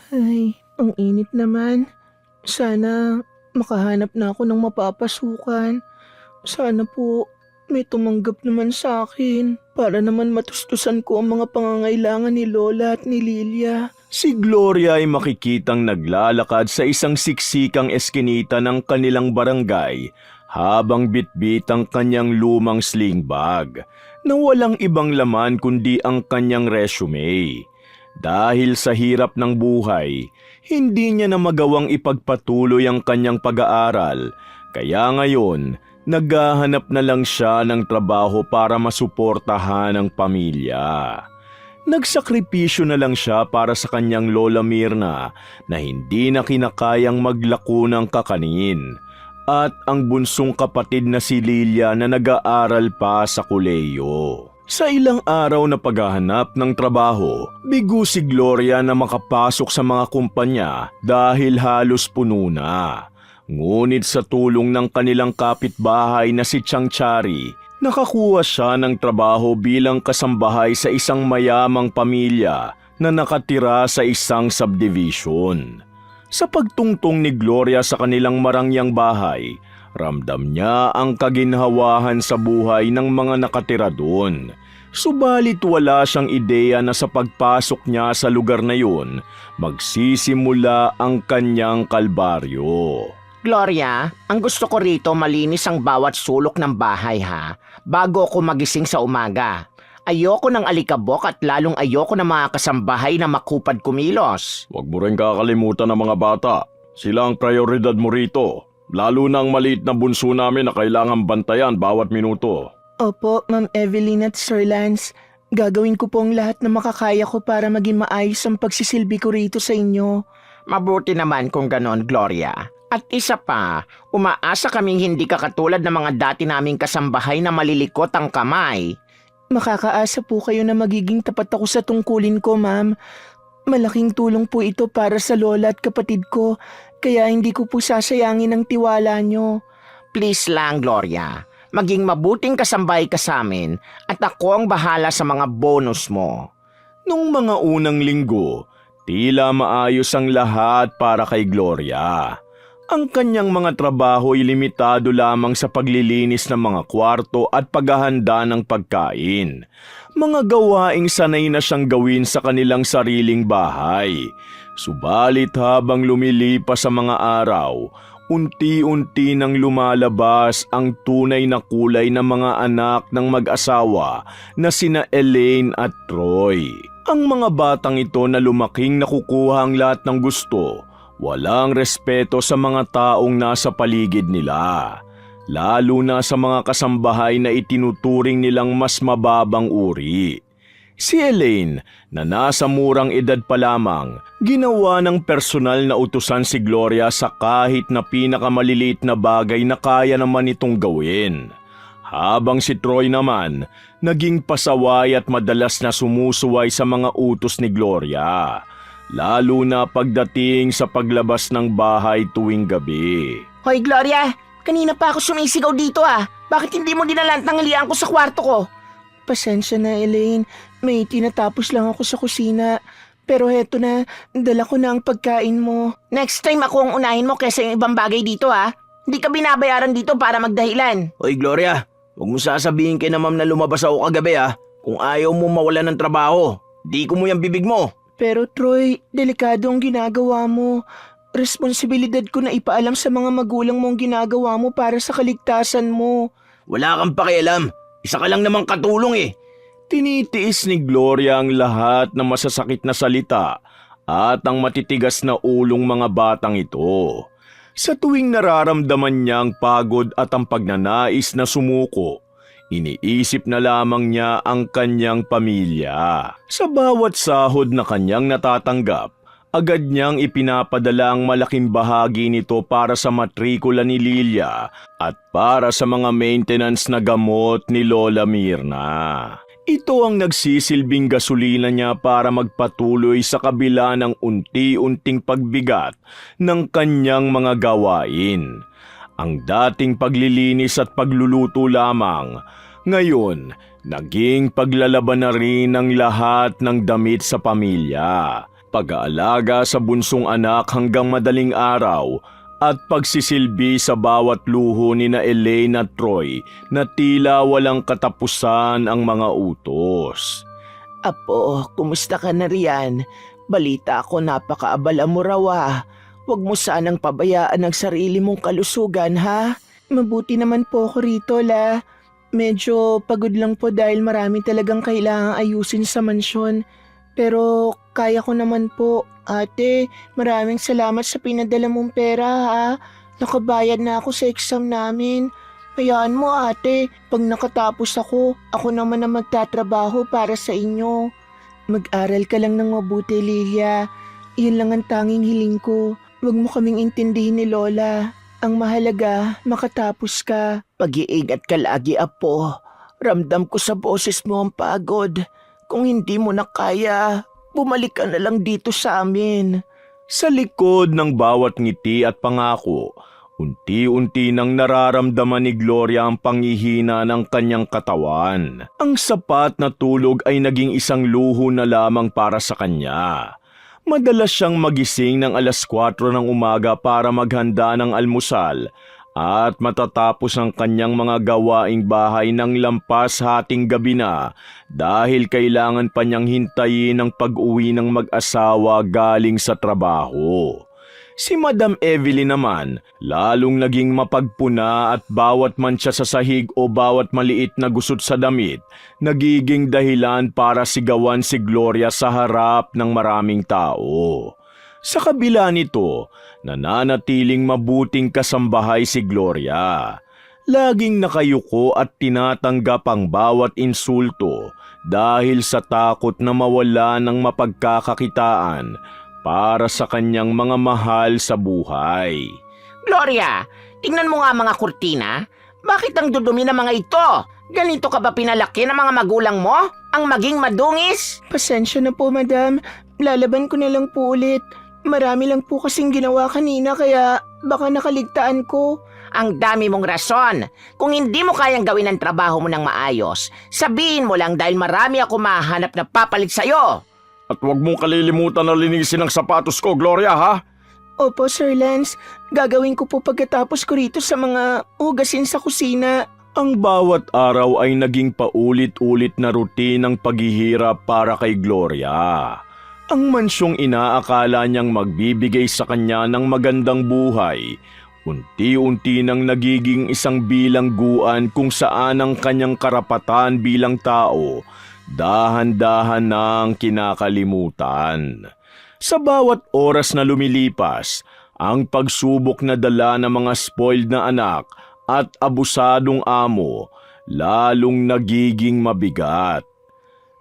Ay, ang init naman. Sana makahanap na ako ng mapapasukan. Sana po may tumanggap naman sa akin para naman matustusan ko ang mga pangangailangan ni Lola at ni Lilia. Si Gloria ay makikitang naglalakad sa isang siksikang eskinita ng kanilang barangay habang bitbit ang kanyang lumang sling bag na walang ibang laman kundi ang kanyang resume. Dahil sa hirap ng buhay, hindi niya na magawang ipagpatuloy ang kanyang pag-aaral, kaya ngayon naghahanap na lang siya ng trabaho para masuportahan ang pamilya. Nagsakripisyo na lang siya para sa kanyang Lola Mirna na hindi na kinakayang maglako ng kakanin at ang bunsong kapatid na si Lilia na nag-aaral pa sa kolehiyo. Sa ilang araw na paghahanap ng trabaho, bigo si Gloria na makapasok sa mga kumpanya dahil halos puno na. Ngunit sa tulong ng kanilang kapitbahay na si Chang Chari, nakakuha siya ng trabaho bilang kasambahay sa isang mayamang pamilya na nakatira sa isang subdivision. Sa pagtungtong ni Gloria sa kanilang marangyang bahay, ramdam niya ang kaginhawahan sa buhay ng mga nakatira doon. Subalit wala siyang ideya na sa pagpasok niya sa lugar na yun, magsisimula ang kanyang kalbaryo. Gloria, ang gusto ko rito malinis ang bawat sulok ng bahay ha, bago ako magising sa umaga. Ayoko ng alikabok at lalong ayoko ng mga kasambahay na makupad kumilos. Huwag mo rin kakalimutan ng mga bata. Sila ang prioridad mo rito. Lalo na ang maliit na bunso namin na kailangang bantayan bawat minuto. Opo, Ma'am Evelyn at Sir Lance. Gagawin ko po ang lahat na makakaya ko para maging maayos ang pagsisilbi ko rito sa inyo. Mabuti naman kung ganon, Gloria. At isa pa, umaasa kaming hindi ka katulad ng mga dati naming kasambahay na malilikot ang kamay. Makakaasa po kayo na magiging tapat ako sa tungkulin ko, ma'am. Malaking tulong po ito para sa lola at kapatid ko, kaya hindi ko po sasayangin ang tiwala nyo. Please lang, Gloria. Maging mabuting kasambahay ka sa amin at ako ang bahala sa mga bonus mo. Nung mga unang linggo, tila maayos ang lahat para kay Gloria. Ang kanyang mga trabaho ay limitado lamang sa paglilinis ng mga kwarto at paghahanda ng pagkain. Mga gawaing sanay na siyang gawin sa kanilang sariling bahay. Subalit habang lumilipas sa mga araw, unti-unti nang lumalabas ang tunay na kulay ng mga anak ng mag-asawa na sina Elaine at Troy. Ang mga batang ito na lumaking nakukuha ang lahat ng gusto. Walang respeto sa mga taong nasa paligid nila, lalo na sa mga kasambahay na itinuturing nilang mas mababang uri. Si Elaine, na nasa murang edad pa lamang, ginawa ng personal na utusan si Gloria sa kahit na pinakamaliliit na bagay na kaya naman itong gawin. Habang si Troy naman, naging pasaway at madalas na sumusuway sa mga utos ni Gloria. Lalo na pagdating sa paglabas ng bahay tuwing gabi. Hoy, Gloria! Kanina pa ako sumisigaw dito ah. Bakit hindi mo dinalang tanghalian ko sa kwarto ko? Pasensya na, Elaine. May tinatapos lang ako sa kusina. Pero heto na, dala ko na ang pagkain mo. Next time ako ang unahin mo kaysa yung ibang bagay dito ah. Hindi ka binabayaran dito para magdahilan. Hoy Gloria, huwag mo sasabihin kay na ma'am na lumabas ako kagabi ha. Kung ayaw mo mawalan ng trabaho, di ko mo yung bibig mo. Pero Troy, delikado ang ginagawa mo. Responsibilidad ko na ipaalam sa mga magulang mo ang ginagawa mo para sa kaligtasan mo. Wala kang pakialam. Isa ka lang namang katulong eh. Tinitiis ni Gloria ang lahat ng masasakit na salita at ang matitigas na ulong mga batang ito. Sa tuwing nararamdaman niya ang pagod at ang pagnanais na sumuko, iniisip na lamang niya ang kanyang pamilya. Sa bawat sahod na kanyang natatanggap, agad niyang ipinapadala ang malaking bahagi nito para sa matrikula ni Lilia at para sa mga maintenance na gamot ni Lola Mirna. Ito ang nagsisilbing gasolina niya para magpatuloy sa kabila ng unti-unting pagbigat ng kanyang mga gawain. Ang dating paglilinis at pagluluto lamang, ngayon naging paglalaban na rin ng lahat ng damit sa pamilya. pag-aalaga sa bunsong anak hanggang madaling araw, at pagsisilbi sa bawat luho ni na Elaine at Troy na tila walang katapusan ang mga utos. Apo, kumusta ka na riyan? Balita ko napakaabala mo raw ah. Huwag mo sanang pabayaan ang sarili mong kalusugan ha? Mabuti naman po ako rito, La. Medyo pagod lang po dahil marami talagang kailangang ayusin sa mansyon. Pero kaya ko naman po. Ate, maraming salamat sa pinadala mong pera ha. Nakabayad na ako sa exam namin. Hayaan mo ate, pag nakatapos ako naman na magtatrabaho para sa inyo. Mag-aral ka lang ng mabuti, Lilia. Iyon lang ang tanging hiling ko. Huwag mo kaming intindihin ni Lola. Ang mahalaga, makatapos ka. Pag-iingat ka lagi, Apo. Ramdam ko sa boses mo ang pagod. Kung hindi mo na kaya, bumalik ka na lang dito sa amin. Sa likod ng bawat ngiti at pangako, unti-unti nang nararamdaman ni Gloria ang panghihina ng kanyang katawan. Ang sapat na tulog ay naging isang luho na lamang para sa kanya. Madalas siyang magising ng 4:00 ng umaga para maghanda ng almusal at matatapos ang kanyang mga gawaing bahay ng lampas hating gabi na dahil kailangan pa niyang hintayin ang pag-uwi ng mag-asawa galing sa trabaho. Si Madam Evelyn naman, lalong naging mapagpuna at bawat mantsa sa sahig o bawat maliit na gusot sa damit, nagiging dahilan para sigawan si Gloria sa harap ng maraming tao. Sa kabila nito, nananatiling mabuting kasambahay si Gloria. Laging nakayuko at tinatanggap ang bawat insulto dahil sa takot na mawala ng mapagkakakitaan para sa kanyang mga mahal sa buhay. Gloria, tingnan mo nga mga kurtina. Bakit ang dudumi ng mga ito? Ganito ka ba pinalaki ng mga magulang mo? Ang maging madungis? Pasensya na po, madam. Lalaban ko na lang po ulit. Marami lang po kasing ginawa kanina kaya baka nakaligtaan ko. Ang dami mong rason. Kung hindi mo kayang gawin ang trabaho mo ng maayos, sabihin mo lang dahil marami ako mahanap na papalit sa'yo. At huwag mong kalilimutan na linisin ang sapatos ko, Gloria, ha? Opo, Sir Lance. Gagawin ko po pagkatapos ko rito sa mga hugasin sa kusina. Ang bawat araw ay naging paulit-ulit na rutinang paghihirap para kay Gloria. Ang mansyong inaakala niyang magbibigay sa kanya ng magandang buhay, unti-unti nang nagiging isang bilangguan kung saan ang kanyang karapatan bilang tao dahan-dahan nang kinakalimutan. Sa bawat oras na lumilipas, ang pagsubok na dala ng mga spoiled na anak at abusadong amo lalong nagiging mabigat.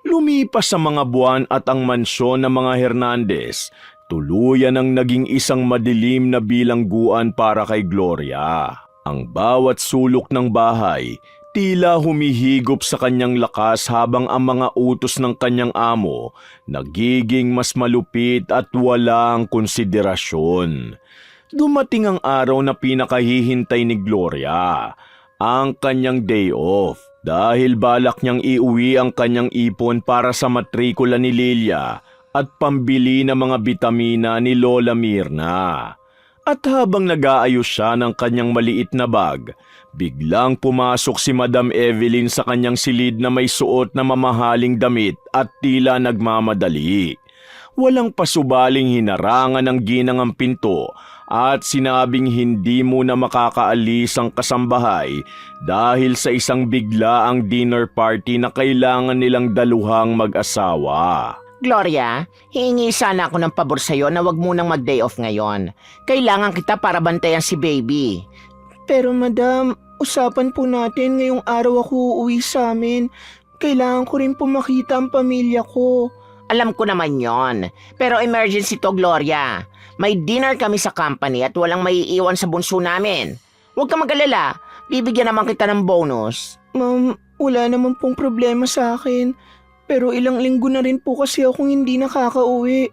Lumipas sa mga buwan at ang mansyon ng mga Hernandez, tuluyan ang naging isang madilim na bilangguan para kay Gloria. Ang bawat sulok ng bahay, tila humihigop sa kanyang lakas habang ang mga utos ng kanyang amo nagiging mas malupit at walang konsiderasyon. Dumating ang araw na pinakahihintay ni Gloria, ang kanyang day off, dahil balak niyang iuwi ang kanyang ipon para sa matrikula ni Lilia at pambili ng mga bitamina ni Lola Mirna. At habang nag-aayos siya ng kanyang maliit na bag, biglang pumasok si Madam Evelyn sa kanyang silid na may suot na mamahaling damit at tila nagmamadali. Walang pasubaling hinarangan ng ginang ang pinto at sinabing hindi muna makakaalis ang kasambahay dahil sa isang biglaang dinner party na kailangan nilang daluhang mag-asawa. Gloria, hihingi sana ako ng pabor sa'yo na wag munang mag-day off ngayon. Kailangan kita para bantayan si baby. Pero madam, usapan po natin ngayong araw ako uuwi sa amin. Kailangan ko rin po makita ang pamilya ko. Alam ko naman yon. Pero emergency to, Gloria. May dinner kami sa company at walang maiiwan sa bunso namin. Huwag ka mag-alala. Bibigyan naman kita ng bonus. Ma'am, wala naman pong problema sa akin. Pero ilang linggo na rin po kasi akong hindi nakakauwi.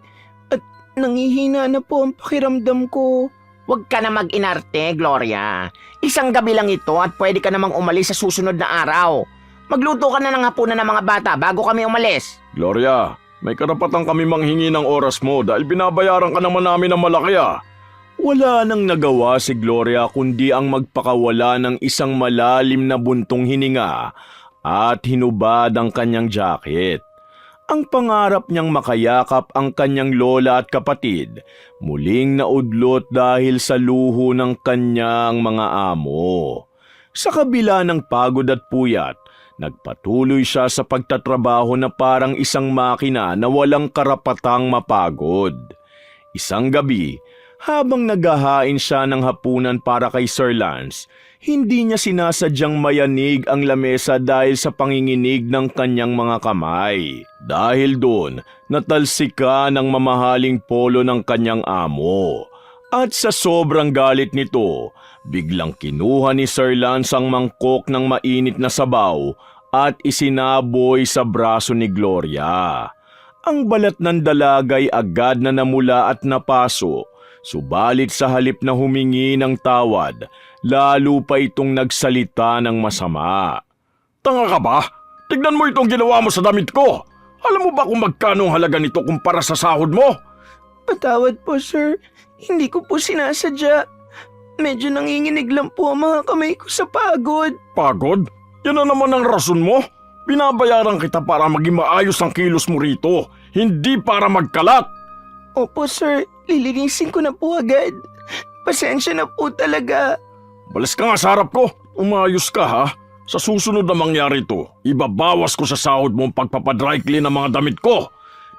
At nangihina na po ang pakiramdam ko. Huwag ka na mag-inarte, Gloria. Isang gabi lang ito at pwede ka namang umalis sa susunod na araw. Magluto ka na ng hapunan ng mga bata bago kami umalis. Gloria, May karapatan kami manghingi ng oras mo dahil binabayaran ka naman namin ng malaki ah. Wala nang nagawa si Gloria kundi ang magpakawala ng isang malalim na buntong hininga at hinubad ang kanyang jacket. Ang pangarap niyang makayakap ang kanyang lola at kapatid, muling naudlot dahil sa luho ng kanyang mga amo. Sa kabila ng pagod at puyat, nagpatuloy siya sa pagtatrabaho na parang isang makina na walang karapatang mapagod. Isang gabi, habang naghahain siya ng hapunan para kay Sir Lance, hindi niya sinasadyang mayanig ang lamesa dahil sa panginginig ng kanyang mga kamay. Dahil doon, natalsika ng mamahaling polo ng kanyang amo. At sa sobrang galit nito, biglang kinuha ni Sir Lance ang mangkok ng mainit na sabaw at isinaboy sa braso ni Gloria. Ang balat ng dalagay agad na namula at napaso. Subalit sa halip na humingi ng tawad, lalo pa itong nagsalita ng masama. Tanga ka ba? Tignan mo itong ginawa mo sa damit ko. Alam mo ba kung magkano ang halaga nito kumpara sa sahod mo? Patawad po, sir. Hindi ko po sinasadya. Medyo nanginginig lang po ang mga kamay ko sa pagod. Pagod? Yan na naman ang rason mo. Binabayaran kita para maging maayos ang kilos mo rito, hindi para magkalat. Opo, sir. Lilinisin ko na po agad. Pasensya na po talaga. Balas ka nga sa harap ko. Umayos ka ha. Sa susunod na mangyari ito, ibabawas ko sa sahod mo ang pagpapadry clean ng mga damit ko.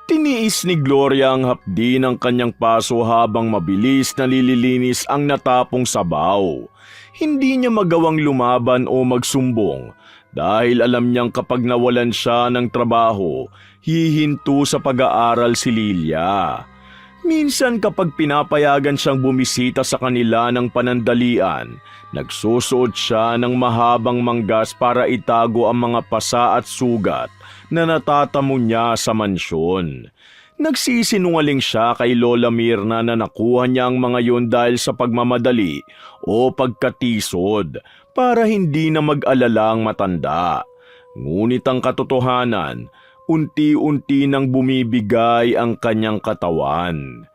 Tiniis ni Gloria ang hapdi ng kanyang paso habang mabilis na nililinis ang natapong sabaw. Hindi niya magawang lumaban o magsumbong dahil alam niyang kapag nawalan siya ng trabaho, hihinto sa pag-aaral si Lilia. Minsan kapag pinapayagan siyang bumisita sa kanila ng panandalian, nagsusuot siya ng mahabang manggas para itago ang mga pasa at sugat na natatamo niya sa mansyon. Nagsisinungaling siya kay Lola Mirna na nakuha niya ang mga yun dahil sa pagmamadali o pagkatisod para hindi na mag-alala ang matanda. Ngunit ang katotohanan, unti-unti nang bumibigay ang kanyang katawan.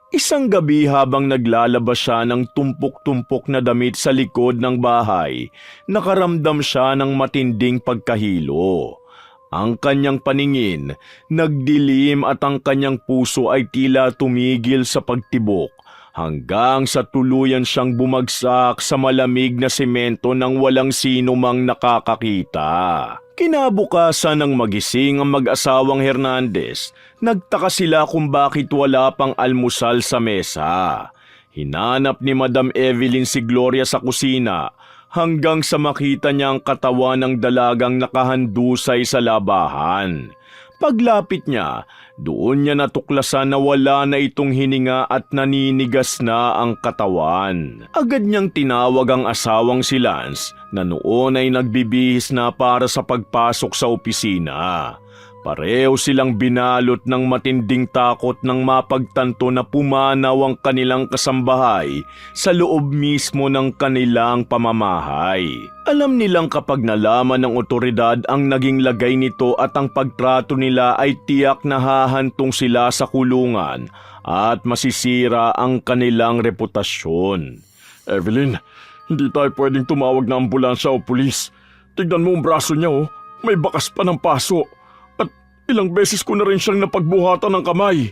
Isang gabi habang naglalabas siya ng tumpok-tumpok na damit sa likod ng bahay, nakaramdam siya ng matinding pagkahilo. Ang kanyang paningin, nagdilim at ang kanyang puso ay tila tumigil sa pagtibok hanggang sa tuluyan siyang bumagsak sa malamig na semento nang walang sino mang nakakakita. Kinabukasan ng magising ang mag-asawang Hernandez, nagtaka sila kung bakit wala pang almusal sa mesa. Hinanap ni Madam Evelyn si Gloria sa kusina hanggang sa makita niya ang katawan ng dalagang nakahandusay sa labahan. Paglapit niya, doon niya natuklasan na wala na itong hininga at naninigas na ang katawan. Agad niyang tinawag ang asawang si Lance na noon ay nagbibihis na para sa pagpasok sa opisina. Pareho silang binalot ng matinding takot nang mapagtanto na pumanaw ang kanilang kasambahay sa loob mismo ng kanilang pamamahay. Alam nilang kapag nalaman ng otoridad ang naging lagay nito at ang pagtrato nila ay tiyak na hahantong sila sa kulungan at masisira ang kanilang reputasyon. Evelyn, hindi tayo pwedeng tumawag na ambulansya o pulis. Tignan mo ang braso niya oh, may bakas pa ng paso. Ilang beses ko na rin siyang napagbuhatan ng kamay.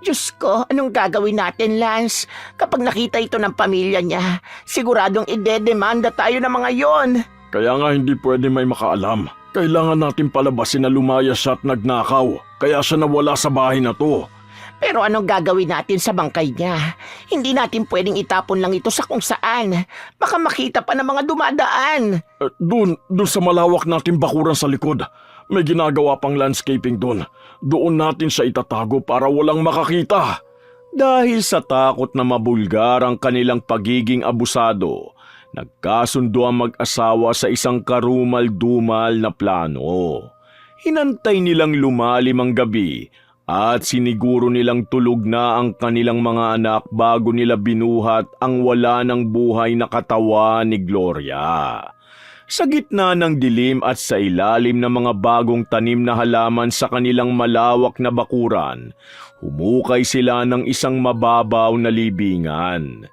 Diyos ko, anong gagawin natin, Lance? Kapag nakita ito ng pamilya niya, siguradong idedemanda tayo ng mga yon. Kaya nga hindi pwede may makaalam. Kailangan natin palabasin na lumayas siya at nagnakaw. Kaya siya nawala sa bahay na to. Pero anong gagawin natin sa bangkay niya? Hindi natin pwedeng itapon lang ito sa kung saan. Baka makita pa ng mga dumadaan. Doon sa malawak natin bakuran sa likod. May ginagawa pang landscaping doon. Doon natin siya itatago para walang makakita. Dahil sa takot na mabulgar ang kanilang pagiging abusado, nagkasundo ang mag-asawa sa isang karumal-dumal na plano. Hinantay nilang lumalim ang gabi at siniguro nilang tulog na ang kanilang mga anak bago nila binuhat ang wala ng buhay na katawan ni Gloria. Sa gitna ng dilim at sa ilalim ng mga bagong tanim na halaman sa kanilang malawak na bakuran, humukay sila ng isang mababaw na libingan.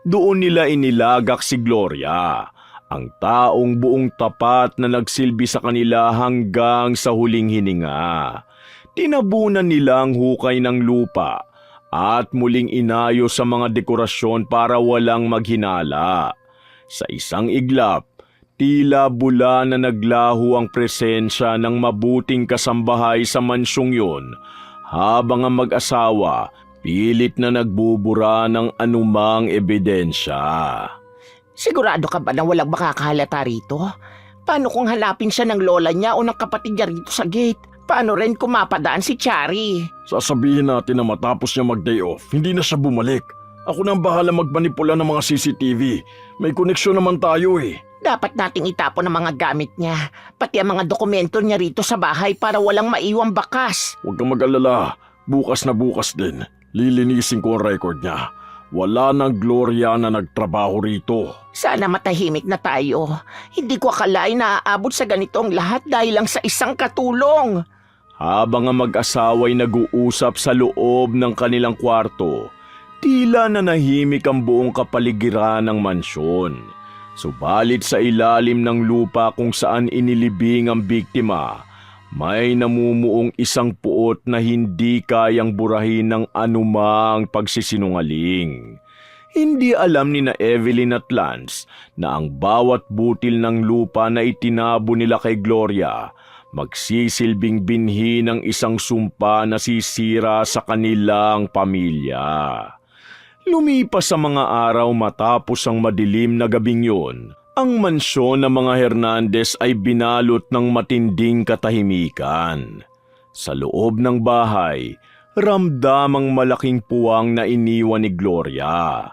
Doon nila inilagak si Gloria, ang taong buong tapat na nagsilbi sa kanila hanggang sa huling hininga. Tinabunan nila ang hukay ng lupa at muling inayo sa mga dekorasyon para walang maghinala. Sa isang iglap, tila bula na naglaho ang presensya ng mabuting kasambahay sa mansyong yun, habang ang mag-asawa pilit na nagbubura ng anumang ebidensya. Sigurado ka ba na walang makakahalata rito? Paano kung hanapin siya ng lola niya o ng kapatid niya rito sa gate? Paano rin kung mapadaan si Chari? Sasabihin natin na matapos niya mag-day off, hindi na siya bumalik. Ako nang bahala magmanipula ng mga CCTV. May koneksyon naman tayo eh. Dapat nating itapon ang mga gamit niya, pati ang mga dokumento niya rito sa bahay para walang maiwang bakas. Huwag kang mag-alala, bukas na bukas din. Lilinisin ko ang record niya. Wala nang Gloria na nagtrabaho rito. Sana matahimik na tayo. Hindi ko akalain na aabot sa ganitong lahat dahil lang sa isang katulong. Habang ang mag-asawa'y nag-uusap sa loob ng kanilang kwarto, tila nanahimik ang buong kapaligiran ng mansyon. Subalit sa ilalim ng lupa kung saan inilibing ang biktima, may namumuong isang puot na hindi kayang burahin ng anumang pagsisinungaling. Hindi alam ni na Evelyn at Lance na ang bawat butil ng lupa na itinabo nila kay Gloria magsisilbing binhi ng isang sumpa na sisira sa kanilang pamilya. Lumipas ang mga araw matapos ang madilim na gabing yun, ang mansyon ng mga Hernandez ay binalot ng matinding katahimikan. Sa loob ng bahay, ramdam ang malaking puwang na iniwan ni Gloria.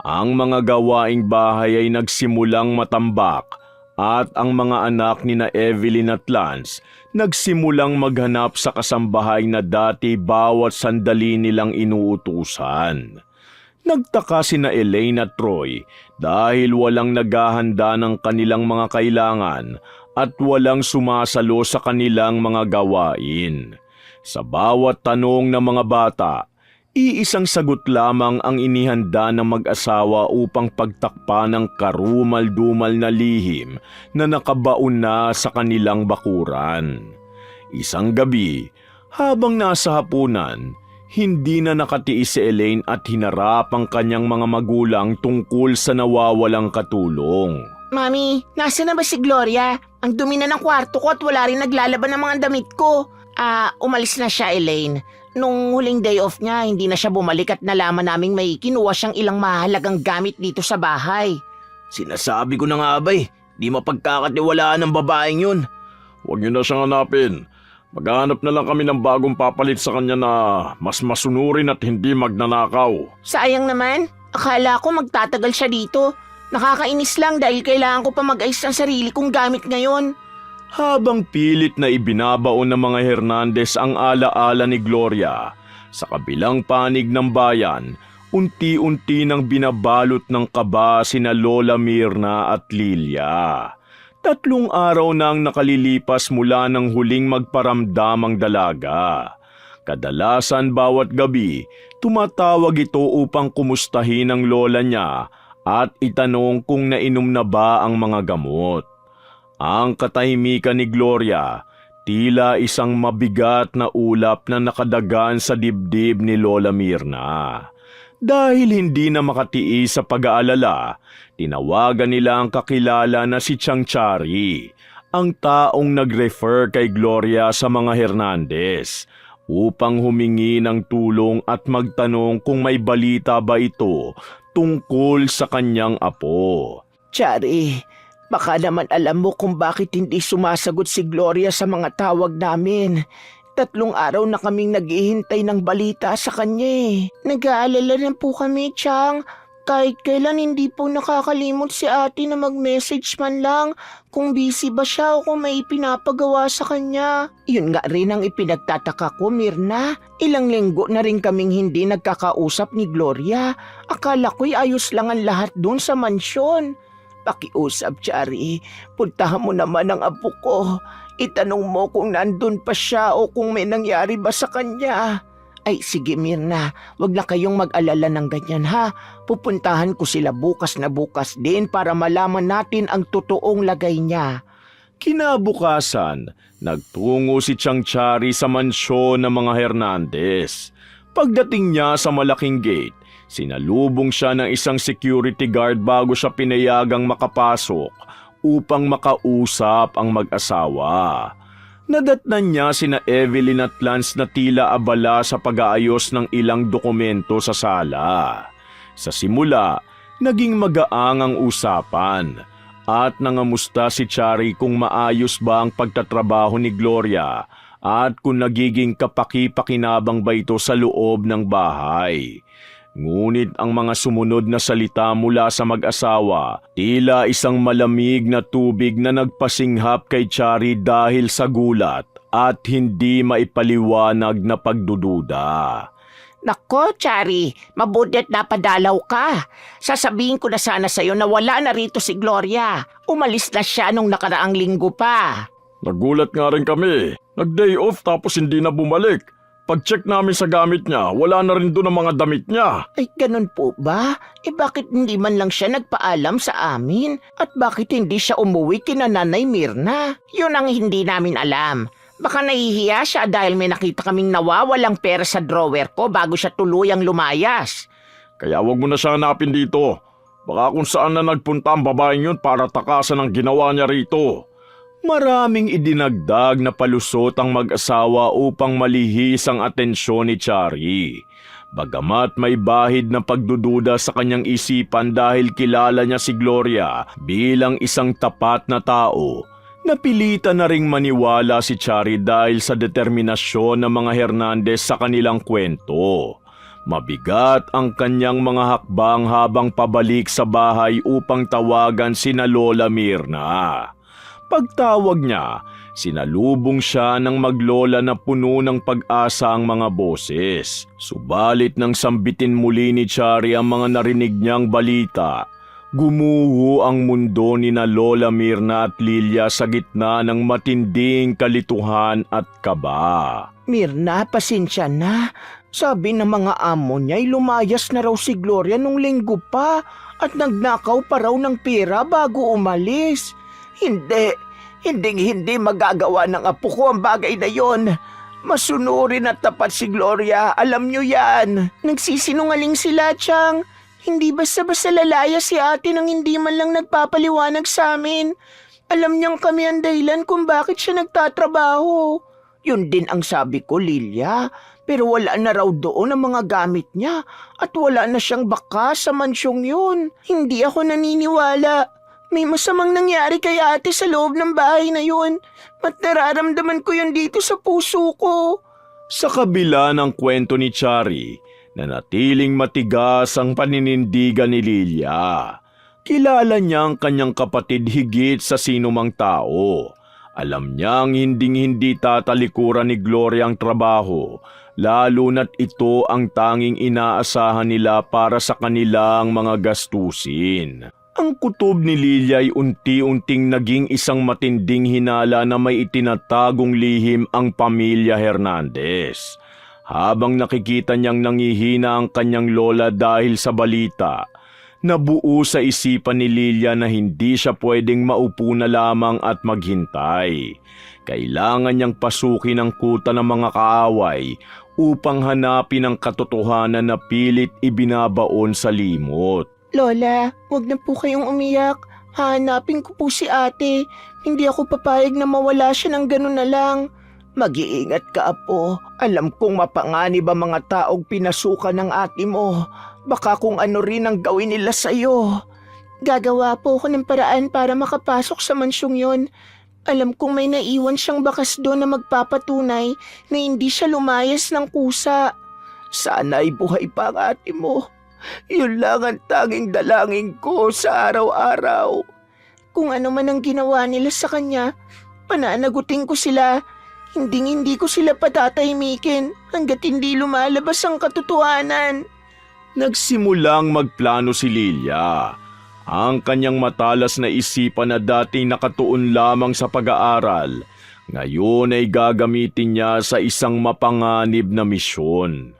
Ang mga gawaing bahay ay nagsimulang matambak at ang mga anak ni na Evelyn at Lance nagsimulang maghanap sa kasambahay na dati bawat sandali nilang inuutusan. Nagtaka sina Elaine at Troy dahil walang naghahanda ng kanilang mga kailangan at walang sumasalo sa kanilang mga gawain. Sa bawat tanong ng mga bata, iisang sagot lamang ang inihanda ng mag-asawa upang pagtakpa ng karumal-dumal na lihim na nakabaon na sa kanilang bakuran. Isang gabi, habang nasa hapunan, hindi na nakatiis si Elaine at hinarap ang kanyang mga magulang tungkol sa nawawalang katulong. Mami, nasa na ba si Gloria? Ang dumi na ng kwarto ko at wala rin naglalaban ng mga damit ko. Umalis na siya, Elaine. Nung huling day off niya, hindi na siya bumalik at nalaman naming may kinuha siyang ilang mahalagang gamit dito sa bahay. Sinasabi ko na nga ba di mapagkakatiwalaan ng babaeng yun. Huwag niyo na siyang hanapin. Maghanap na lang kami ng bagong papalit sa kanya na mas masunurin at hindi magnanakaw. Sayang naman, akala ko magtatagal siya dito. Nakakainis lang dahil kailangan ko pa mag-ayos ng sarili kong gamit ngayon. Habang pilit na ibinabaon ng mga Hernandez ang alaala ni Gloria, sa kabilang panig ng bayan, unti-unti nang binabalot ng kaba sina Lola Mirna at Lilia. 3 araw nang nakalilipas mula ng huling magparamdam ang dalaga. Kadalasan bawat gabi, tumatawag ito upang kumustahin ang lola niya at itanong kung nainom na ba ang mga gamot. Ang katahimikan ni Gloria, tila isang mabigat na ulap na nakadagan sa dibdib ni Lola Mirna. Dahil hindi na makatiis sa pag-aalala, tinawagan nila ang kakilala na si Chang Chari, ang taong nag-refer kay Gloria sa mga Hernandez, upang humingi ng tulong at magtanong kung may balita ba ito tungkol sa kanyang apo. Chari, baka naman alam mo kung bakit hindi sumasagot si Gloria sa mga tawag namin. 3 araw na kaming naghihintay ng balita sa kanya eh. Nag-aalala rin po kami, Chang. Kahit kailan hindi po nakakalimot si ate na mag-message man lang kung busy ba siya o kung may pinapagawa sa kanya. Yun nga rin ang ipinagtataka ko, Mirna. Ilang linggo na rin kaming hindi nagkakausap ni Gloria. Akala ko'y ayos lang ang lahat dun sa mansyon. Pakiusap, Chari. Puntahan mo naman ang apo ko. Itanong mo kung nandun pa siya o kung may nangyari ba sa kanya. Ay, sige Mirna, wag na kayong mag-alala ng ganyan ha. Pupuntahan ko sila bukas na bukas din para malaman natin ang totoong lagay niya. Kinabukasan, nagtungo si Chang Chari sa mansyon ng mga Hernandez. Pagdating niya sa malaking gate, sinalubong siya ng isang security guard bago siya pinayagang makapasok upang makausap ang mag-asawa. Nadatnan niya sina Evelyn at Lance na tila abala sa pag-aayos ng ilang dokumento sa sala. Sa simula, naging magaang ang usapan at nangamusta si Chari kung maayos ba ang pagtatrabaho ni Gloria at kung nagiging kapaki-pakinabang ba ito sa loob ng bahay. Ngunit ang mga sumunod na salita mula sa mag-asawa, tila isang malamig na tubig na nagpasinghap kay Chari dahil sa gulat at hindi maipaliwanag na pagdududa. Nako, Chari, mabuti at napadalaw ka. Sasabihin ko na sana sa'yo na wala na rito si Gloria. Umalis na siya nung nakaraang linggo pa. Nagulat nga rin kami. Nag-day off tapos hindi na bumalik. Pag-check namin sa gamit niya, wala na rin doon ang mga damit niya. Ay, ganun po ba? Bakit hindi man lang siya nagpaalam sa amin? At bakit hindi siya umuwi kina Nanay Mirna? Yun ang hindi namin alam. Baka nahihiya siya dahil may nakita kaming nawawalang pera sa drawer ko bago siya tuluyang lumayas. Kaya wag mo na siya hanapin dito. Baka kung saan na nagpunta ang babaeng yun para takasan ang ginawa niya rito. Maraming idinagdag na palusot ang mag-asawa upang malihis ang atensyon ni Chari. Bagamat may bahid na pagdududa sa kanyang isipan dahil kilala niya si Gloria bilang isang tapat na tao, napilitan na ring maniwala si Chari dahil sa determinasyon ng mga Hernandez sa kanilang kwento. Mabigat ang kanyang mga hakbang habang pabalik sa bahay upang tawagan sina Lola Mirna. Pagtawag niya, sinalubong siya ng maglola na puno ng pag-asa ang mga boses. Subalit nang sambitin muli ni Chari ang mga narinig niyang balita, gumuho ang mundo ni na Lola Mirna at Lilia sa gitna ng matinding kalituhan at kaba. Mirna, pasensya na. Sabi ng mga amo niya'y lumayas na raw si Gloria nung linggo pa at nagnakaw pa raw ng pera bago umalis. Hindi magagawa ng apo ko ang bagay na yon. Masunurin at tapat si Gloria, alam niyo yan. Nagsisinungaling sila, Chang. Hindi basta-basta lalaya si ate nang hindi man lang nagpapaliwanag sa amin. Alam niyang kami ang dahilan kung bakit siya nagtatrabaho. Yun din ang sabi ko, Lilia. Pero wala na raw doon ang mga gamit niya at wala na siyang bakas sa mansyong yun. Hindi ako naniniwala. May masamang nangyari kay ate sa loob ng bahay na yun. At nararamdaman ko yun dito sa puso ko. Sa kabila ng kwento ni Chari, nanatiling matigas ang paninindigan ni Lilia. Kilala niya ang kanyang kapatid higit sa sinumang tao. Alam niyang hinding-hindi tatalikuran ni Gloria ang trabaho, lalo na't ito ang tanging inaasahan nila para sa kanilang mga gastusin. Ang kutob ni Lilia ay unti-unting naging isang matinding hinala na may itinatagong lihim ang pamilya Hernandez. Habang nakikita niyang nangihina ang kanyang lola dahil sa balita, nabuo sa isipan ni Lilia na hindi siya pwedeng maupo na lamang at maghintay. Kailangan niyang pasukin ang kuta ng mga kaaway upang hanapin ang katotohanan na pilit ibinabaon sa limot. Lola, wag na po kayong umiyak. Hahanapin ko po si ate. Hindi ako papayag na mawala siya ng ganun na lang. Mag-iingat ka, apo. Alam kong mapanganib ang mga taong pinasukan ng ate mo. Baka kung ano rin ang gawin nila sa'yo. Gagawa po ako ng paraan para makapasok sa mansyong yon. Alam kong may naiwan siyang bakas doon na magpapatunay na hindi siya lumayas ng kusa. Sana'y buhay pa ang ate mo. Yun lang ang tanging dalangin ko sa araw-araw. Kung ano man ang ginawa nila sa kanya, pananagutin ko sila. Hindi ko sila patatahimikin hanggat hindi lumalabas ang katotohanan. Nagsimulang magplano si Lilia. Ang kanyang matalas na isipan na dating nakatuon lamang sa pag-aaral, ngayon ay gagamitin niya sa isang mapanganib na misyon.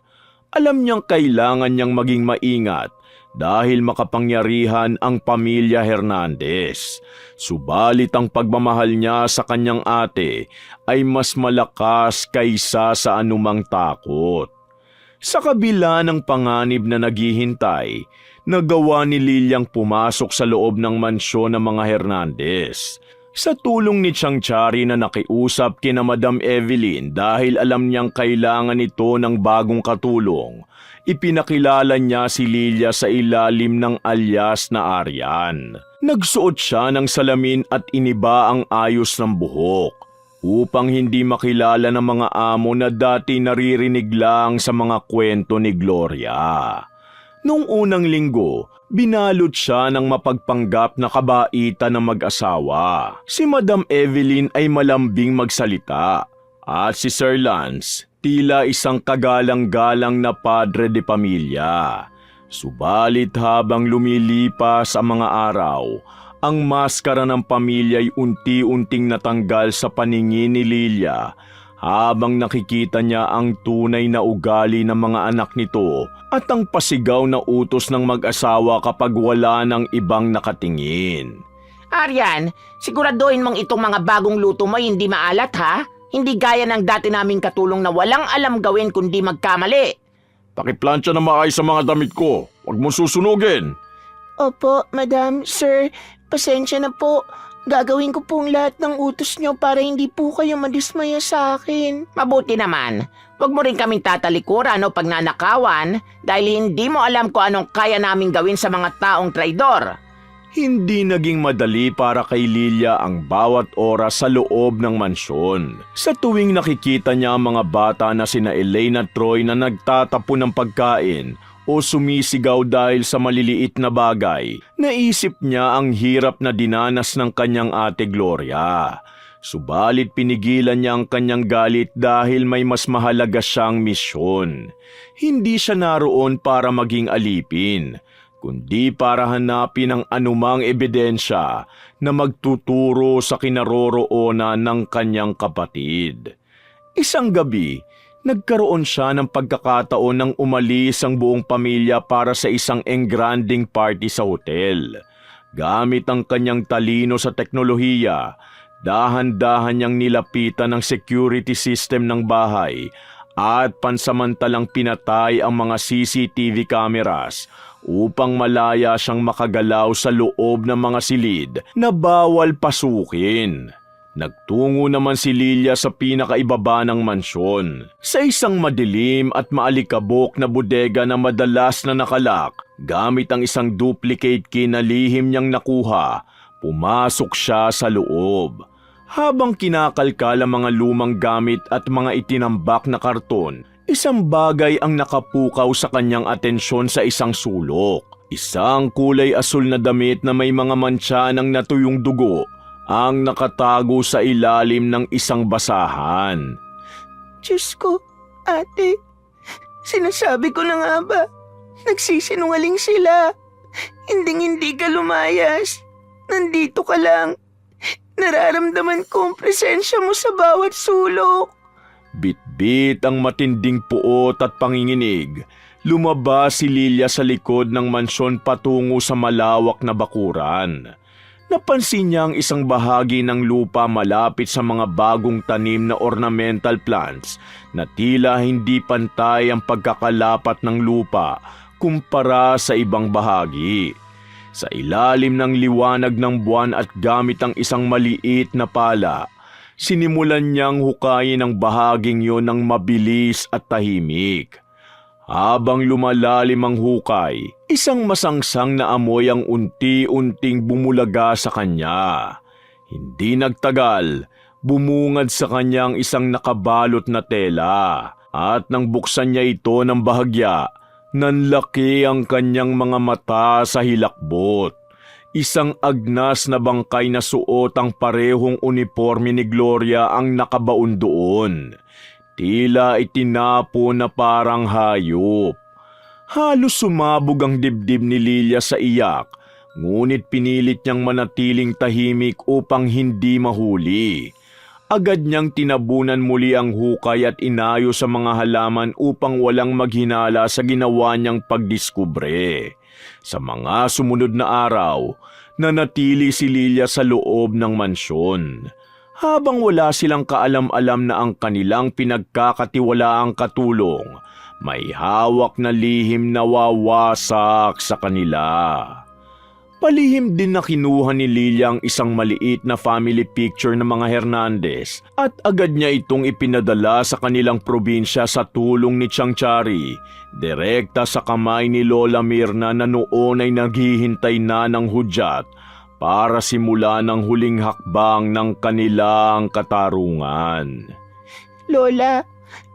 Alam niyang kailangan niyang maging maingat dahil makapangyarihan ang pamilya Hernandez. Subalit ang pagmamahal niya sa kanyang ate ay mas malakas kaysa sa anumang takot. Sa kabila ng panganib na naghihintay, nagawa ni Liliang pumasok sa loob ng mansyon ng mga Hernandez. Sa tulong ni Changchari na nakiusap kina Madam Evelyn dahil alam niyang kailangan ito ng bagong katulong, ipinakilala niya si Lilia sa ilalim ng alias na Aryan. Nagsuot siya ng salamin at iniba ang ayos ng buhok upang hindi makilala ng mga amo na dati naririnig lang sa mga kwento ni Gloria. Noong unang linggo, binalot siya ng mapagpanggap na kabaitan ng mag-asawa. Si Madam Evelyn ay malambing magsalita at si Sir Lance tila isang kagalang-galang na padre de pamilya. Subalit habang lumilipas ang mga araw, ang maskara ng pamilya ay unti-unting natanggal sa paningin ni Lilia habang nakikita niya ang tunay na ugali ng mga anak nito at ang pasigaw na utos ng mag-asawa kapag wala ng ibang nakatingin. Aryan, siguraduhin mong itong mga bagong luto mo hindi maalat ha? Hindi gaya ng dati naming katulong na walang alam gawin kundi magkamali. Pakiplansya na maayos sa mga damit ko. Huwag mo susunugin. Opo, Madam, Sir, pasensya na po. Gagawin ko pong lahat ng utos niyo para hindi po kayo madismaya sa akin. Mabuti naman. Huwag mo rin kaming tatalikuran o pagnanakawan dahil hindi mo alam kung anong kaya naming gawin sa mga taong traidor. Hindi naging madali para kay Lilia ang bawat oras sa loob ng mansyon. Sa tuwing nakikita niya ang mga bata na sina Elaine at Troy na nagtatapon ng pagkain o sumisigaw dahil sa maliliit na bagay, naisip niya ang hirap na dinanas ng kanyang ate Gloria. Subalit pinigilan niya ang kanyang galit dahil may mas mahalaga siyang misyon. Hindi siya naroon para maging alipin, kundi para hanapin ang anumang ebidensya na magtuturo sa kinaroroonan ng kanyang kapatid. Isang gabi, nagkaroon siya ng pagkakataon nang umalis ang buong pamilya para sa isang engranding party sa hotel. Gamit ang kanyang talino sa teknolohiya, dahan-dahan niyang nilapitan ang security system ng bahay at pansamantalang pinatay ang mga CCTV cameras upang malaya siyang makagalaw sa loob ng mga silid na bawal pasukin. Nagtungo naman si Lilia sa pinakaibaba ng mansyon, sa isang madilim at maalikabok na bodega na madalas na nakalak. Gamit ang isang duplicate key na lihim niyang nakuha, pumasok siya sa loob. Habang kinakalkal ang mga lumang gamit at mga itinambak na karton, isang bagay ang nakapukaw sa kanyang atensyon sa isang sulok. Isang kulay asul na damit na may mga mantsa ng natuyong dugo ang nakatago sa ilalim ng isang basahan. Diyos ko, ate, sinasabi ko na nga ba, nagsisinungaling sila. Hinding-hindi ka lumayas. Nandito ka lang. Nararamdaman ko ang presensya mo sa bawat sulok. Bitbit ang matinding puot at panginginig. Lumabas si Lilia sa likod ng mansyon patungo sa malawak na bakuran. Napansin niya ang isang bahagi ng lupa malapit sa mga bagong tanim na ornamental plants na tila hindi pantay ang pagkakalapat ng lupa kumpara sa ibang bahagi. Sa ilalim ng liwanag ng buwan at gamit ang isang maliit na pala, sinimulan niyang hukayin ang bahaging yon ng mabilis at tahimik. Habang lumalalim ang hukay, isang masangsang na amoy ang unti-unting bumulaga sa kanya. Hindi nagtagal, bumungad sa kanyang isang nakabalot na tela at nang buksan niya ito ng bahagya, nanlaki ang kanyang mga mata sa hilakbot. Isang agnas na bangkay na suot ang parehong uniforme ni Gloria ang nakabaon doon. Tila itinapo na parang hayop. Halos sumabog ang dibdib ni Lilia sa iyak, ngunit pinilit niyang manatiling tahimik upang hindi mahuli. Agad niyang tinabunan muli ang hukay at inayo sa mga halaman upang walang maghinala sa ginawa niyang pagdiskubre. Sa mga sumunod na araw, nanatili si Lilia sa loob ng mansyon. Habang wala silang kaalam-alam na ang kanilang pinagkakatiwalaang katulong, may hawak na lihim na wawasak sa kanila. Palihim din na kinuha ni Lilia ang isang maliit na family picture ng mga Hernandez at agad niya itong ipinadala sa kanilang probinsya sa tulong ni Chang Chari, direkta sa kamay ni Lola Mirna na noon ay naghihintay na ng hudyat para simulan ang huling hakbang ng kanilang katarungan. Lola,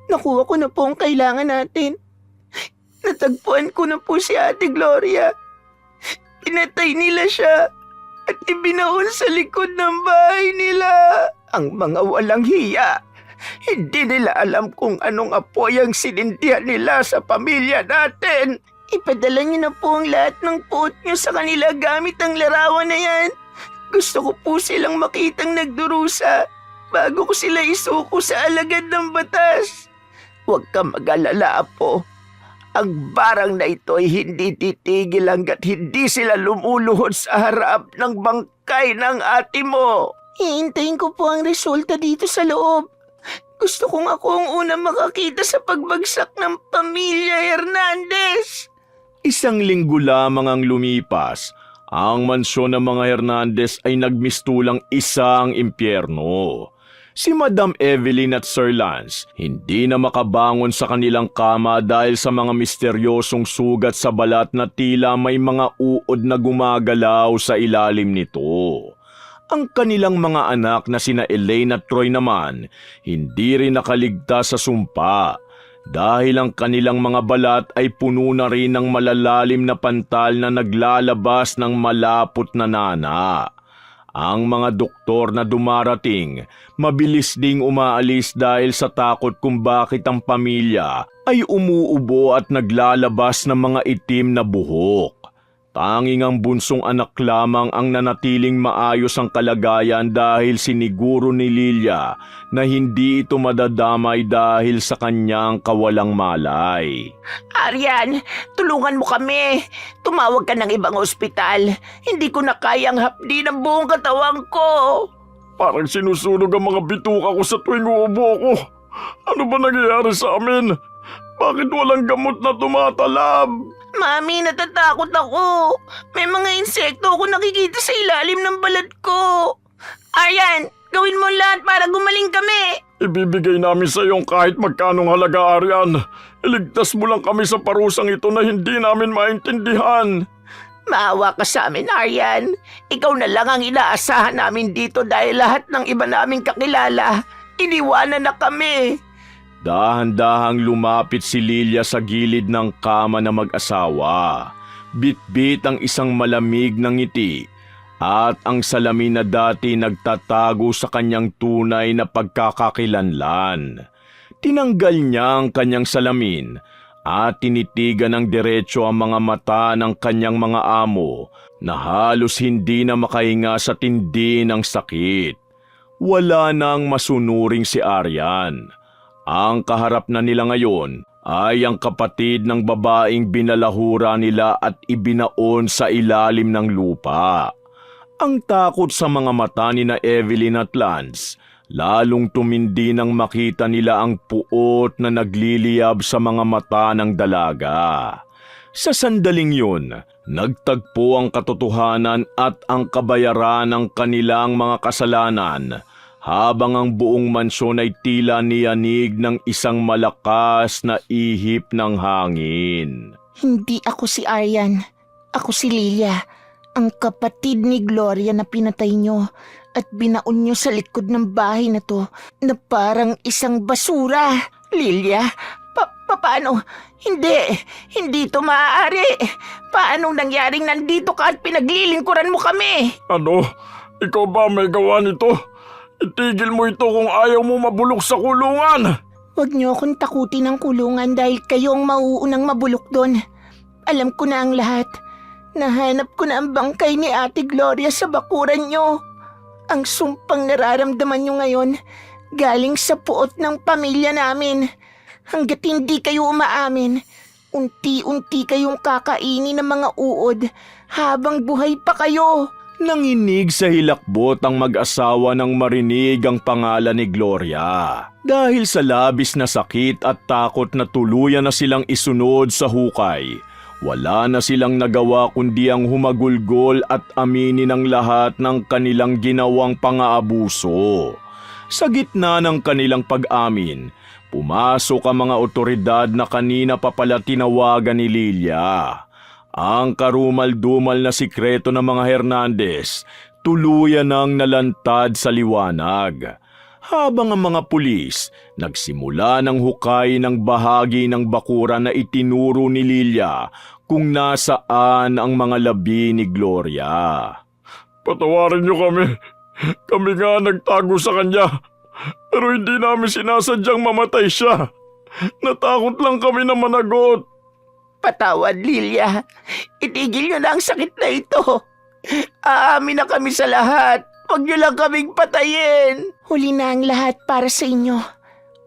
nakuha ko na po ang kailangan natin. Natagpuan ko na po si Ate Gloria. Pinatay nila siya at ibinaon sa likod ng bahay nila. Ang mga walang hiya. Hindi nila alam kung anong apoy ang sinindihan nila sa pamilya natin. Ipadala niyo na po ang lahat ng puot niyo sa kanila gamit ang larawan na yan. Gusto ko po silang makitang nagdurusa bago ko sila isuko sa alagad ng batas. Huwag ka mag-alala, Apo. Ang barang na ito ay hindi titigil hanggat hindi sila lumuluhod sa harap ng bangkay ng ate mo. Hihintayin ko po ang resulta dito sa loob. Gusto kong ako ang unang makakita sa pagbagsak ng pamilya Hernandez. Isang linggo lamang ang lumipas, ang mansyon ng mga Hernandez ay nagmistulang isang impyerno. Si Madam Evelyn at Sir Lance hindi na makabangon sa kanilang kama dahil sa mga misteryosong sugat sa balat na tila may mga uod na gumagalaw sa ilalim nito. Ang kanilang mga anak na sina Elaine at Troy naman hindi rin nakaligtas sa sumpa dahil ang kanilang mga balat ay puno na rin ng malalalim na pantal na naglalabas ng malapot na nana. Ang mga doktor na dumarating, mabilis ding umaalis dahil sa takot kung bakit ang pamilya ay umuubo at naglalabas ng mga itim na buhok. Tanging ang bunsong anak lamang ang nanatiling maayos ang kalagayan dahil siniguro ni Lilia na hindi ito madadamay dahil sa kanyang kawalang malay. Aryan, tulungan mo kami. Tumawag ka ng ibang ospital. Hindi ko na kayang hapdi ng buong katawan ko. Parang sinusunog ang mga bituka ko sa tuwing uubo ko. Ano ba nangyayari sa amin? Bakit walang gamot na tumatalab? Mami, natatakot ako. May mga insekto ako nakikita sa ilalim ng balat ko. Aryan, gawin mo lahat para gumaling kami. Ibibigay namin sa iyo kahit magkanong halaga, Aryan. Iligtas mo lang kami sa parusang ito na hindi namin maintindihan. Maawa ka sa amin, Aryan. Ikaw na lang ang inaasahan namin dito dahil lahat ng iba naming kakilala, iniwanan na kami. Dahan-dahang lumapit si Lilia sa gilid ng kama na mag-asawa. Bit-bit ang isang malamig na ngiti at ang salamin na dati nagtatago sa kanyang tunay na pagkakakilanlan. Tinanggal niya ang kanyang salamin at tinitigan ng diretso ang mga mata ng kanyang mga amo na halos hindi na makahinga sa tindi ng sakit. Wala nang masunuring si Aryan. Ang kaharap na nila ngayon ay ang kapatid ng babaeng binalahura nila at ibinaon sa ilalim ng lupa. Ang takot sa mga mata ni na Evelyn at Lance, lalong tumindi nang makita nila ang puot na nagliliyab sa mga mata ng dalaga. Sa sandaling yun, nagtagpo ang katotohanan at ang kabayaran ng kanilang mga kasalanan, habang ang buong mansyon ay tila niyanig ng isang malakas na ihip ng hangin. Hindi ako si Aryan. Ako si Lilia, ang kapatid ni Gloria na pinatay nyo at binaon nyo sa likod ng bahay na to na parang isang basura. Lilia, paano? Hindi ito maaari. Paanong nangyaring nandito ka at pinaglilingkuran mo kami? Ano? Ikaw ba may gawa nito? Itigil mo ito kung ayaw mo mabulok sa kulungan. Huwag niyo akong takutin ng kulungan dahil kayo ang mauunang mabulok doon. Alam ko na ang lahat. Nahanap ko na ang bangkay ni Ate Gloria sa bakuran nyo. Ang sumpang nararamdaman nyo ngayon, galing sa puot ng pamilya namin. Hanggat hindi kayo umaamin, unti-unti kayong kakainin ng mga uod habang buhay pa kayo. Nanginig sa hilakbot ang mag-asawa nang marinig ang pangalan ni Gloria. Dahil sa labis na sakit at takot na tuluyan na silang isunod sa hukay, wala na silang nagawa kundi ang humagulgol at aminin ang lahat ng kanilang ginawang pang-aabuso. Sa gitna ng kanilang pag-amin, pumasok ang mga otoridad na kanina pa pala tinawagan ni Lilia. Ang karumal-dumal na sikreto ng mga Hernandez tuluyan nang nalantad sa liwanag. Habang ang mga pulis nagsimula ng hukay ng bahagi ng bakuran na itinuro ni Lilia kung nasaan ang mga labi ni Gloria. Patawarin niyo kami. Kami nga nagtago sa kanya. Pero hindi namin sinasadyang mamatay siya. Natakot lang kami na managot. Patawad, Lilia. Itigil nyo na ang sakit na ito. Aamin na kami sa lahat. Huwag nyo lang kaming patayin. Huli na ang lahat para sa inyo.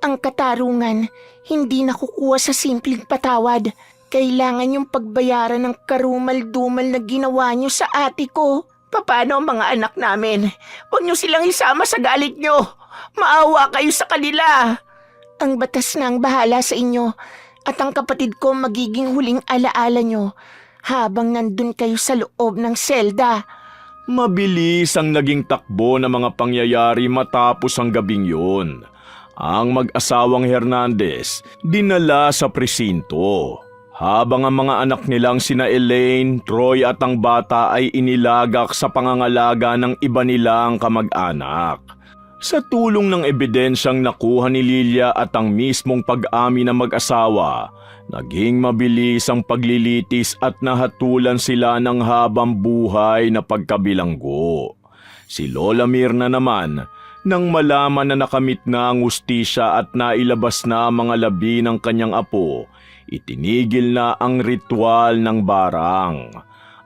Ang katarungan, hindi nakukuha sa simpleng patawad. Kailangan yung pagbayaran ng karumal-dumal na ginawa nyo sa ate ko. Paano ang mga anak namin? Huwag nyo silang isama sa galit nyo. Maawa kayo sa kanila. Ang batas na ang bahala sa inyo at ang kapatid ko magiging huling alaala nyo habang nandun kayo sa loob ng selda. Mabilis ang naging takbo ng mga pangyayari matapos ang gabing yun. Ang mag-asawang Hernandez dinala sa presinto, habang ang mga anak nilang sina Elaine, Troy at ang bata ay inilagak sa pangangalaga ng iba nilang kamag-anak. Sa tulong ng ebidensyang nakuha ni Lilia at ang mismong pag-amin ng mag-asawa, naging mabilis ang paglilitis at nahatulan sila ng habang buhay na pagkabilanggo. Si Lola Mirna naman, nang malaman na nakamit na ang ustisya at nailabas na ang mga labi ng kanyang apo, itinigil na ang ritual ng barang.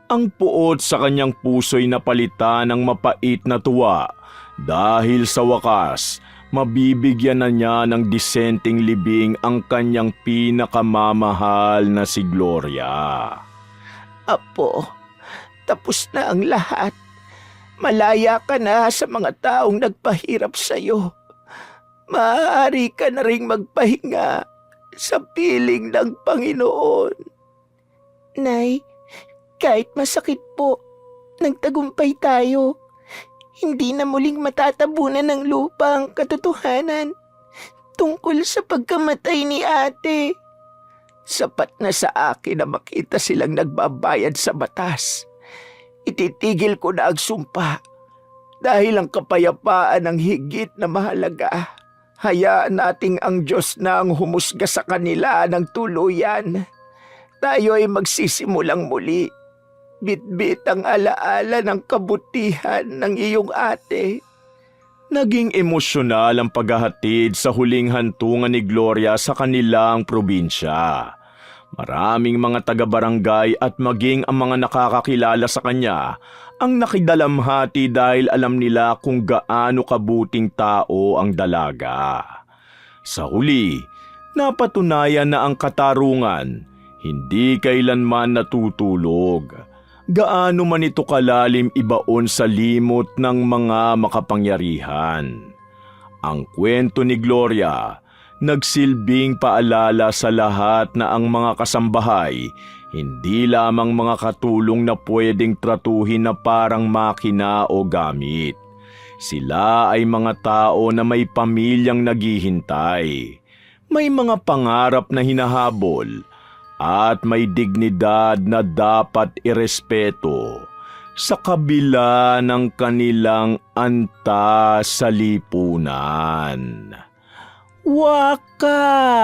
Ang puot sa kanyang puso'y napalitan ng mapait na tuwa dahil sa wakas, mabibigyan na niya ng disenteng libing ang kanyang pinakamamahal na si Gloria. Apo, tapos na ang lahat. Malaya ka na sa mga taong nagpahirap sa'yo. Maaari ka na ring magpahinga sa piling ng Panginoon. Nay, kahit masakit po, nagtagumpay tayo. Hindi na muling matatabunan ng lupa ang katotohanan tungkol sa pagkamatay ni ate. Sapat na sa akin na makita silang nagbabayad sa batas. Ititigil ko na ang sumpa dahil ang kapayapaan ang higit na mahalaga. Hayaan nating ang Diyos na ang humusga sa kanila ng tuluyan. Tayo ay magsisimulang muli. Bitbit ang alaala ng kabutihan ng iyong ate. Naging emosyonal ang paghahatid sa huling hantungan ni Gloria sa kanilang probinsya. Maraming mga taga-barangay at maging ang mga nakakakilala sa kanya ang nakidalamhati dahil alam nila kung gaano kabuting tao ang dalaga. Sa huli, napatunayan na ang katarungan hindi kailanman natutulog. Gaano man ito kalalim ibaon sa limot ng mga makapangyarihan. Ang kwento ni Gloria nagsilbing paalala sa lahat na ang mga kasambahay hindi lamang mga katulong na pwedeng tratuhin na parang makina o gamit. Sila ay mga tao na may pamilyang naghihintay, may mga pangarap na hinahabol, at may dignidad na dapat irespeto sa kabila ng kanilang antas sa lipunan. Wakas!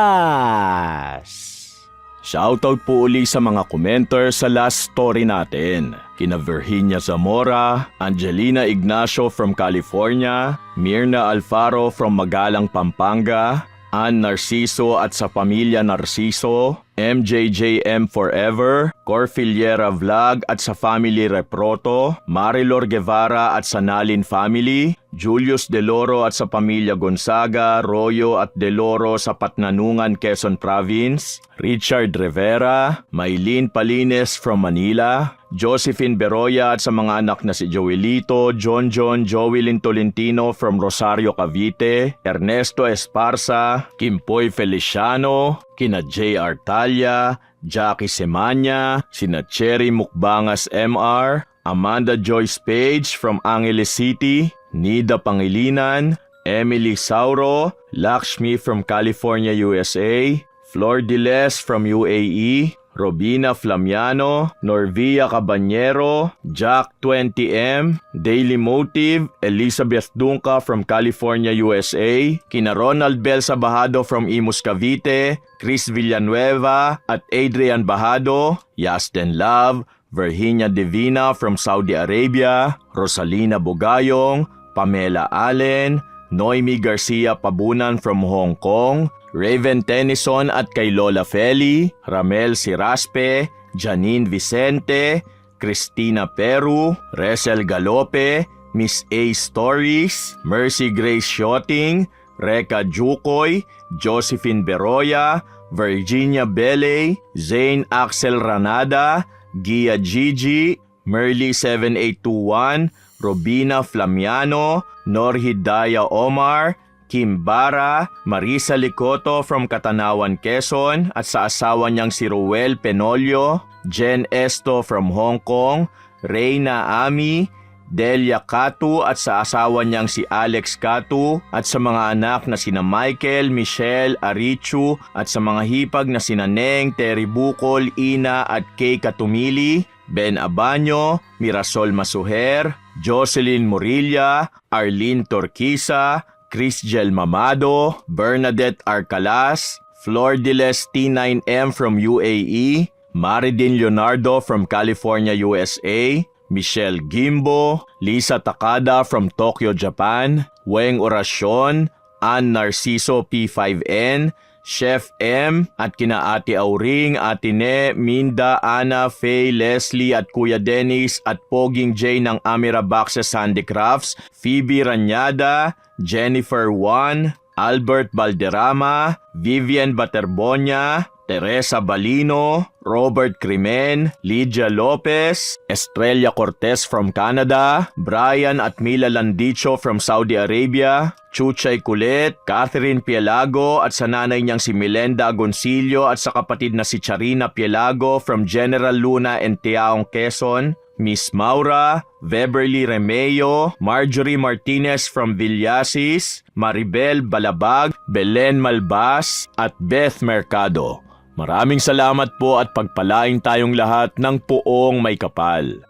Shoutout po uli sa mga commenter sa last story natin. Kina Virginia Zamora, Angelina Ignacio from California, Mirna Alfaro from Magalang, Pampanga, Ann Narciso at sa pamilya Narciso, MJJM Forever, Corfiliera Vlog at sa family Reproto, Marilor Guevara at sa Nalin family, Julius Deloro at sa pamilya Gonzaga, Royo at Deloro sa Patnanungan, Quezon Province, Richard Rivera, Maylene Palines from Manila, Josephine Beroya at sa mga anak na si Joelito, John, Joelyn Tolentino from Rosario, Cavite, Ernesto Esparza, Kimpoy Feliciano, kina J.R. Talya, Jackie Semanya, sina Cherry Mukbangas MR, Amanda Joyce Page from Angeles City, Nida Pangilinan, Emily Sauro, Lakshmi from California, USA, Flor Diles from UAE, Robina Flamiano, Norvia Cabanyero, Jack 20M, Daily Motive, Elizabeth Dunca from California, USA, kina Ronald Bel Sabahado from Imus Cavite, Chris Villanueva at Adrian Bahado, Yasten Love, Virginia Divina from Saudi Arabia, Rosalina Bugayong, Pamela Allen, Noemi Garcia Pabunan from Hong Kong, Raven Tennyson at kay Lola Feli, Ramel Siraspe, Janine Vicente, Christina Peru, Resel Galope, Miss A Stories, Mercy Grace Shotting, Reka Jukoy, Josephine Beroya, Virginia Bele, Zane Axel Ranada, Gia Gigi, Merly 7821, Robina Flamiano, Norhidaya Omar, Kim Bara, Marisa Licoto from Katanawan, Quezon at sa asawa niyang si Ruel Penolio, Jen Esto from Hong Kong, Reyna Ami, Delia Catu at sa asawa niyang si Alex Catu at sa mga anak na sina Michael, Michelle, Arichu at sa mga hipag na sina Neng, Terry Bukol, Ina at Kay Katumili, Ben Abanyo, Mirasol Masuher, Jocelyn Morilla, Arlene Torquisa, Crisgel Mamado, Bernadette Arcalas, Flor Diles T9M from UAE, Maridin Leonardo from California, USA, Michelle Gimbo, Lisa Takada from Tokyo, Japan, Weng Oracion, Ann Narciso P5N, Chef M at kina Ate Auring, Ate Ne, Minda, Ana, Faye, Leslie at Kuya Dennis at Poging J ng Amira Boxes Handicrafts, Phoebe Ranyada, Jennifer Juan, Albert Balderrama, Vivian Baterbonia, Teresa Balino, Robert Crimen, Lydia Lopez, Estrella Cortez from Canada, Brian at Mila Landicho from Saudi Arabia, Chuchay Kulit, Catherine Pielago at sa nanay niyang si Melenda Agoncillo at sa kapatid na si Charina Pielago from General Luna and Tiaong, Quezon, Miss Maura, Beverly Remeo, Marjorie Martinez from Villasis, Maribel Balabag, Belen Malbas at Beth Mercado. Maraming salamat po at pagpalain tayong lahat ng poong may kapal.